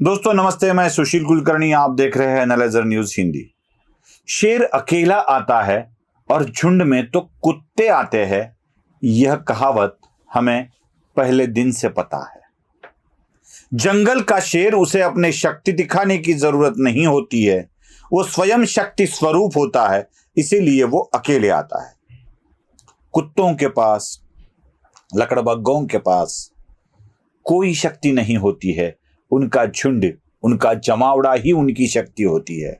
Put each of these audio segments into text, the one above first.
दोस्तों नमस्ते, मैं सुशील कुलकर्णी। आप देख रहे हैं एनालाइजर न्यूज हिंदी। शेर अकेला आता है और झुंड में तो कुत्ते आते हैं, यह कहावत हमें पहले दिन से पता है। जंगल का शेर, उसे अपने शक्ति दिखाने की जरूरत नहीं होती है, वो स्वयं शक्ति स्वरूप होता है, इसीलिए वो अकेले आता है। कुत्तों के पास, लकड़बग्घों के पास कोई शक्ति नहीं होती है, उनका झुंड, उनका जमावड़ा ही उनकी शक्ति होती है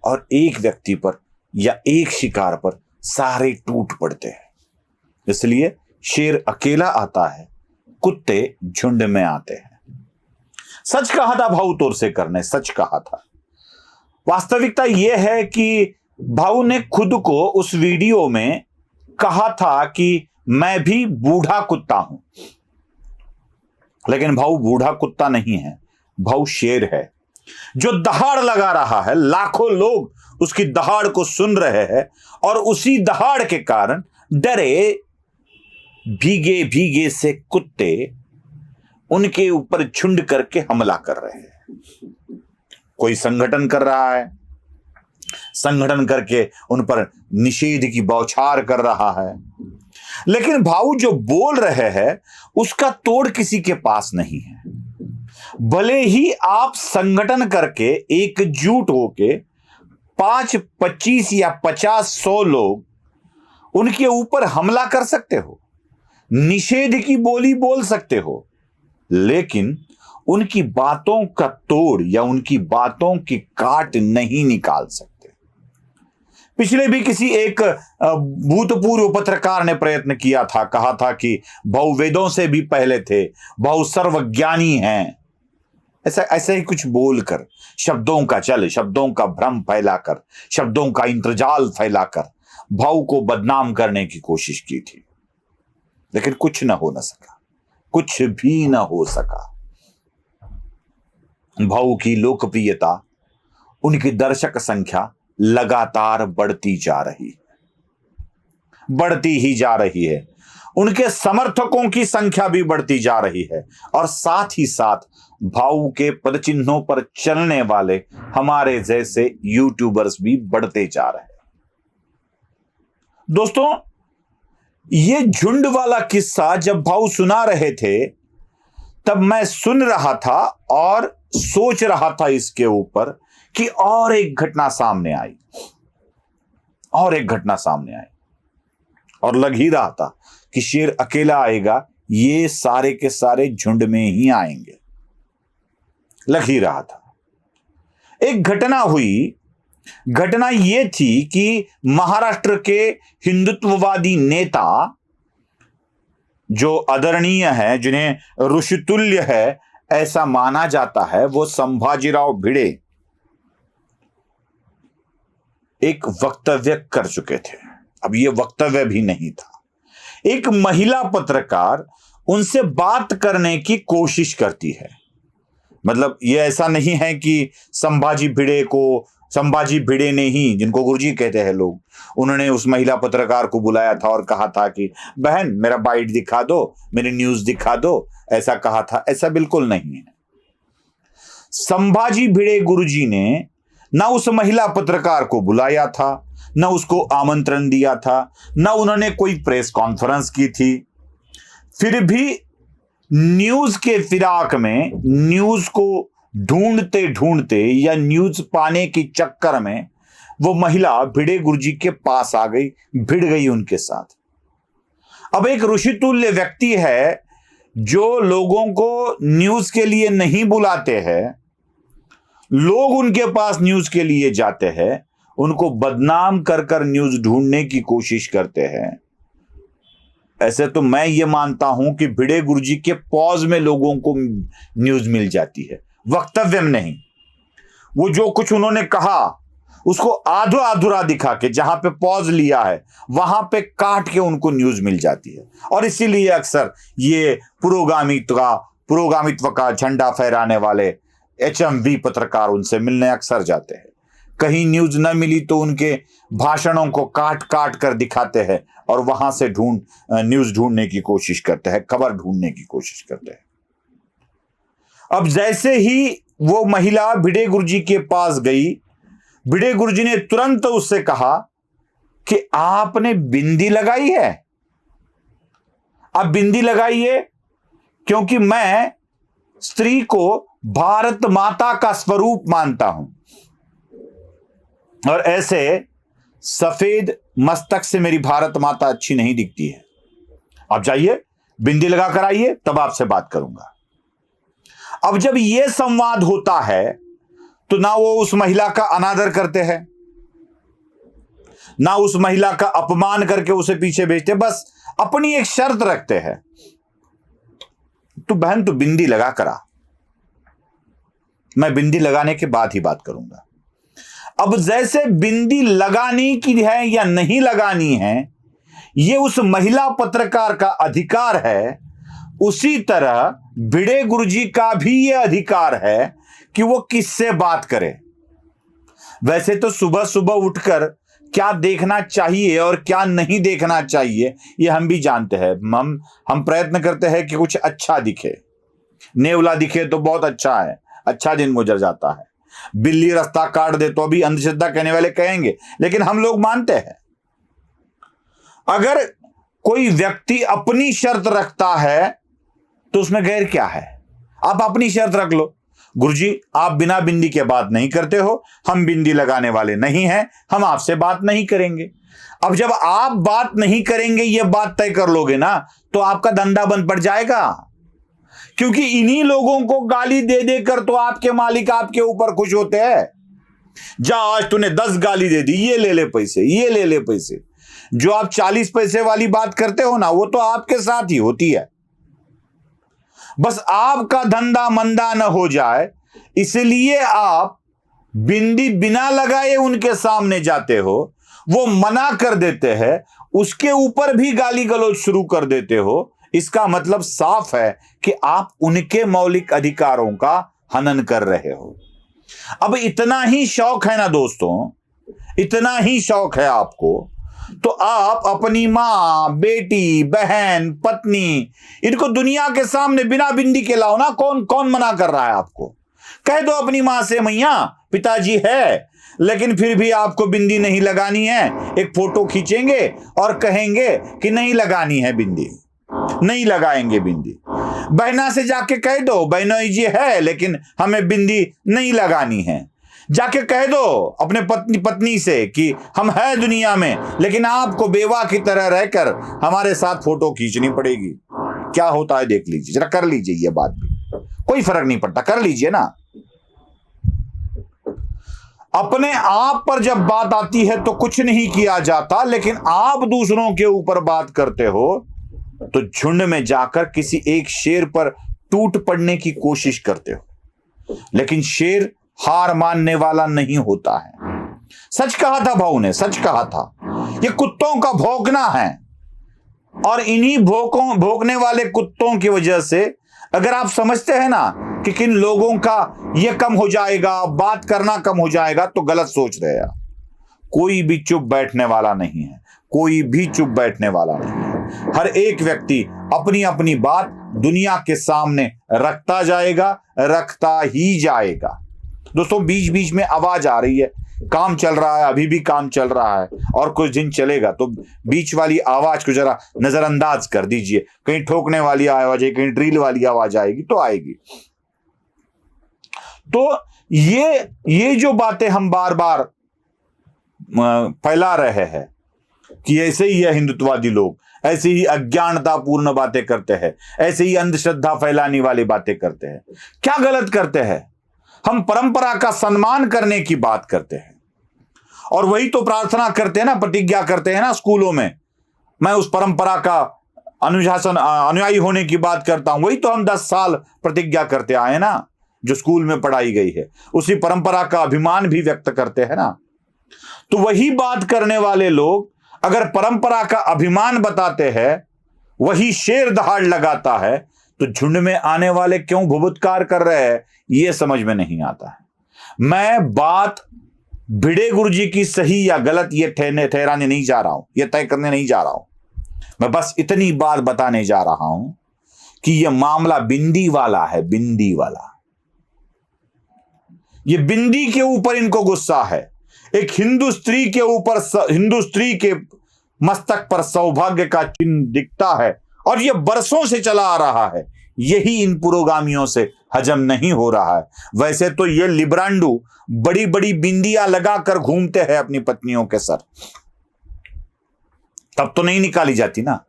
और एक व्यक्ति पर या एक शिकार पर सारे टूट पड़ते हैं। इसलिए शेर अकेला आता है, कुत्ते झुंड में आते हैं। सच कहा था भाऊ तोरसेकर ने, सच कहा था। वास्तविकता यह है कि भाऊ ने खुद को उस वीडियो में कहा था कि मैं भी बूढ़ा कुत्ता हूं, लेकिन भाऊ बूढ़ा कुत्ता नहीं है, भाऊ शेर है जो दहाड़ लगा रहा है। लाखों लोग उसकी दहाड़ को सुन रहे हैं और उसी दहाड़ के कारण डरे भीगे भीगे से कुत्ते उनके ऊपर झुंड करके हमला कर रहे हैं। कोई संगठन कर रहा है, संगठन करके उन पर निषेध की बौछार कर रहा है, लेकिन भाऊ जो बोल रहे हैं उसका तोड़ किसी के पास नहीं है। भले ही आप संगठन करके एकजुट होके 5, 25 या 50, 100 लोग उनके ऊपर हमला कर सकते हो, निषेध की बोली बोल सकते हो, लेकिन उनकी बातों का तोड़ या उनकी बातों की काट नहीं निकाल सकते। पिछले भी किसी एक भूतपूर्व पत्रकार ने प्रयत्न किया था, कहा था कि भाऊ वेदों से भी पहले थे, भाऊ सर्वज्ञानी हैं। ऐसा ही कुछ बोलकर, शब्दों का चल, शब्दों का भ्रम फैलाकर, शब्दों का इंद्रजाल फैलाकर भाऊ को बदनाम करने की कोशिश की थी, लेकिन कुछ न हो न सका, कुछ भी न हो सका। भाऊ की लोकप्रियता, उनकी दर्शक संख्या लगातार बढ़ती जा रही है, बढ़ती ही जा रही है। उनके समर्थकों की संख्या भी बढ़ती जा रही है और साथ ही साथ भाऊ के पदचिन्हों पर चलने वाले हमारे जैसे यूट्यूबर्स भी बढ़ते जा रहे हैं। दोस्तों, ये झुंड वाला किस्सा जब भाऊ सुना रहे थे, तब मैं सुन रहा था और सोच रहा था इसके ऊपर कि और एक घटना सामने आई, और एक घटना सामने आई, और लग ही रहा था कि शेर अकेला आएगा, ये सारे के सारे झुंड में ही आएंगे, लग ही रहा था। एक घटना हुई। घटना यह थी कि महाराष्ट्र के हिंदुत्ववादी नेता जो आदरणीय है, जिन्हें ऋषितुल्य है ऐसा माना जाता है, वो संभाजीराव भिड़े एक वक्तव्य कर चुके थे। अब ये वक्तव्य भी नहीं था, एक महिला पत्रकार उनसे बात करने की कोशिश करती है। मतलब ये ऐसा नहीं है कि संभाजी भिड़े ने ही, जिनको गुरुजी कहते हैं लोग, उन्होंने उस महिला पत्रकार को बुलाया था और कहा था कि बहन मेरा बाइट दिखा दो, मेरी न्यूज दिखा दो, ऐसा कहा था। ऐसा बिल्कुल नहीं है। संभाजी भिड़े गुरुजी ने ना उस महिला पत्रकार को बुलाया था, ना उसको आमंत्रण दिया था, ना उन्होंने कोई प्रेस कॉन्फ्रेंस की थी। फिर भी न्यूज के फिराक में, न्यूज को ढूंढते ढूंढते या न्यूज पाने के चक्कर में वो महिला भिड़े गुरुजी के पास आ गई, भिड़ गई उनके साथ। अब एक ऋषितुल्य व्यक्ति है जो लोगों को न्यूज के लिए नहीं बुलाते हैं, लोग उनके पास न्यूज के लिए जाते हैं, उनको बदनाम कर कर न्यूज ढूंढने की कोशिश करते हैं। ऐसे तो मैं ये मानता हूं कि भिड़े गुरुजी के पॉज में लोगों को न्यूज मिल जाती है, वक्तव्य में नहीं। वो जो कुछ उन्होंने कहा उसको आधा अधूरा दिखा के, जहां पे पॉज लिया है वहां पे काट के उनको न्यूज मिल जाती है। और इसीलिए अक्सर ये पुरोगामित्व का झंडा फहराने वाले HMV पत्रकार उनसे मिलने अक्सर जाते हैं। कहीं न्यूज न मिली तो उनके भाषणों को काट काट कर दिखाते हैं और वहां से न्यूज ढूंढने की कोशिश करते हैं, खबर ढूंढने की कोशिश करते हैं। अब जैसे ही वो महिला भिड़े गुरुजी के पास गई। भिड़े गुरुजी ने तुरंत उससे कहा कि आपने बिंदी लगाई है। अब बिंदी लगाइए, क्योंकि मैं स्त्री को भारत माता का स्वरूप मानता हूं और ऐसे सफेद मस्तक से मेरी भारत माता अच्छी नहीं दिखती है। आप जाइए, बिंदी लगा कर आइए, तब आपसे बात करूंगा। अब जब यह संवाद होता है तो ना वो उस महिला का अनादर करते हैं, ना उस महिला का अपमान करके उसे पीछे भेजते, बस अपनी एक शर्त रखते हैं, तू बहन तू बिंदी लगा करा, मैं बिंदी लगाने के बाद ही बात करूंगा। अब जैसे बिंदी लगानी की है या नहीं लगानी है, यह उस महिला पत्रकार का अधिकार है, उसी तरह भिड़े गुरुजी का भी यह अधिकार है कि वो किससे बात करे। वैसे तो सुबह सुबह उठकर क्या देखना चाहिए और क्या नहीं देखना चाहिए ये हम भी जानते हैं। हम प्रयत्न करते हैं कि कुछ अच्छा दिखे, नेवला दिखे तो बहुत अच्छा है, अच्छा दिन गुजर जाता है। बिल्ली रास्ता काट दे तो अभी अंधश्रद्धा कहने वाले कहेंगे, लेकिन हम लोग मानते हैं। अगर कोई व्यक्ति अपनी शर्त रखता है तो उसमें गैर क्या है? आप अपनी शर्त रख लो, गुरुजी आप बिना बिंदी के बात नहीं करते हो, हम बिंदी लगाने वाले नहीं हैं, हम आपसे बात नहीं करेंगे। अब जब आप बात नहीं करेंगे, यह बात तय कर लोगे ना, तो आपका धंधा बंद पड़ जाएगा, क्योंकि इन्हीं लोगों को गाली दे देकर तो आपके मालिक आपके ऊपर खुश होते हैं। जा आज तूने 10 गाली दे दी, ये ले ले पैसे, ये ले ले पैसे। जो आप 40 पैसे वाली बात करते हो ना, वो तो आपके साथ ही होती है। बस आपका धंधा मंदा न हो जाए, इसलिए आप बिंदी बिना लगाए उनके सामने जाते हो, वो मना कर देते हैं, उसके ऊपर भी गाली गलौज शुरू कर देते हो। इसका मतलब साफ है कि आप उनके मौलिक अधिकारों का हनन कर रहे हो। अब इतना ही शौक है ना दोस्तों, इतना ही शौक है आपको, तो आप अपनी मां, बेटी, बहन, पत्नी, इनको दुनिया के सामने बिना बिंदी के लाओ ना। कौन कौन मना कर रहा है आपको? कह दो अपनी मां से, मैया पिताजी है लेकिन फिर भी आपको बिंदी नहीं लगानी है। एक फोटो खींचेंगे और कहेंगे कि नहीं लगानी है बिंदी, नहीं लगाएंगे बिंदी। बहना से जाके कह दो, बहनोई जी है लेकिन हमें बिंदी नहीं लगानी है। जाके कह दो अपने पत्नी से कि हम है दुनिया में, लेकिन आपको बेवा की तरह रहकर हमारे साथ फोटो खींचनी पड़ेगी। क्या होता है देख लीजिए, जरा कर लीजिए ये बात भी, कोई फर्क नहीं पड़ता, कर लीजिए ना। अपने आप पर जब बात आती है तो कुछ नहीं किया जाता, लेकिन आप दूसरों के ऊपर बात करते हो तो झुंड में जाकर किसी एक शेर पर टूट पड़ने की कोशिश करते हो। लेकिन शेर हार मानने वाला नहीं होता है। सच कहा था भाऊ ने, सच कहा था। ये कुत्तों का भौंकना है, और इन्हीं भौंकने वाले कुत्तों की वजह से अगर आप समझते हैं ना कि किन लोगों का ये कम हो जाएगा, बात करना कम हो जाएगा, तो गलत सोच रहे हैं। कोई भी चुप बैठने वाला नहीं है, कोई भी चुप बैठने वाला नहीं है। हर एक व्यक्ति अपनी अपनी बात दुनिया के सामने रखता जाएगा, रखता ही जाएगा। दोस्तों बीच बीच में आवाज आ रही है, काम चल रहा है, अभी भी काम चल रहा है और कुछ दिन चलेगा, तो बीच वाली आवाज को जरा नजरअंदाज कर दीजिए। कहीं ठोकने वाली आवाज है, कहीं ड्रिल वाली आवाज आएगी तो आएगी। तो ये जो बातें हम बार बार फैला रहे हैं कि ऐसे ही है हिंदुत्ववादी लोग, ऐसे ही अज्ञानतापूर्ण बातें करते हैं, ऐसे ही अंधश्रद्धा फैलाने वाली बातें करते हैं। क्या गलत करते हैं? हम परंपरा का सम्मान करने की बात करते हैं, और वही तो प्रार्थना करते हैं ना, प्रतिज्ञा करते हैं ना स्कूलों में, मैं उस परंपरा का अनुयायी होने की बात करता हूं। वही तो हम 10 साल प्रतिज्ञा करते आए ना, जो स्कूल में पढ़ाई गई है, उसी परंपरा का अभिमान भी व्यक्त करते हैं ना। तो वही बात करने वाले लोग अगर परंपरा का अभिमान बताते हैं, वही शेर दहाड़ लगाता है, तो झुंड में आने वाले क्यों भुभुत्कार कर रहे हैं, यह समझ में नहीं आता है। मैं बात भिड़े गुरुजी की सही या गलत ये ठहराने नहीं जा रहा हूं, यह तय करने नहीं जा रहा हूं। मैं बस इतनी बात बताने जा रहा हूं कि यह मामला बिंदी वाला है, बिंदी वाला। ये बिंदी के ऊपर इनको गुस्सा है। एक हिंदू स्त्री के ऊपर, हिंदू स्त्री के मस्तक पर सौभाग्य का चिन्ह दिखता है और ये बरसों से चला आ रहा है। यही इन पुरोगामियों से हजम नहीं हो रहा है। वैसे तो ये लिब्रांडू बड़ी बड़ी बिंदियां लगाकर घूमते हैं अपनी पत्नियों के सर, तब तो नहीं निकाली जाती ना।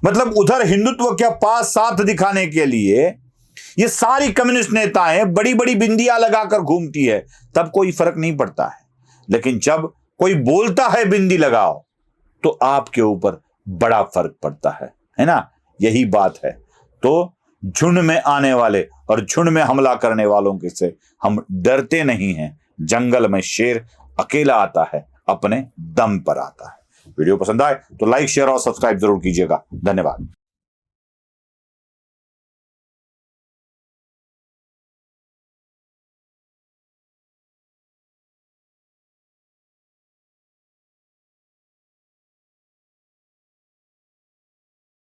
मतलब उधर हिंदुत्व के पास साथ दिखाने के लिए ये सारी कम्युनिस्ट नेताएं बड़ी बड़ी बिंदियां लगाकर घूमती है, तब कोई फर्क नहीं पड़ता है। लेकिन जब कोई बोलता है बिंदी लगाओ, तो आपके ऊपर बड़ा फर्क पड़ता है ना। यही बात है। तो झुंड में आने वाले और झुंड में हमला करने वालों के से हम डरते नहीं हैं। जंगल में शेर अकेला आता है, अपने दम पर आता है। वीडियो पसंद आए तो लाइक, शेयर और सब्सक्राइब जरूर कीजिएगा। धन्यवाद।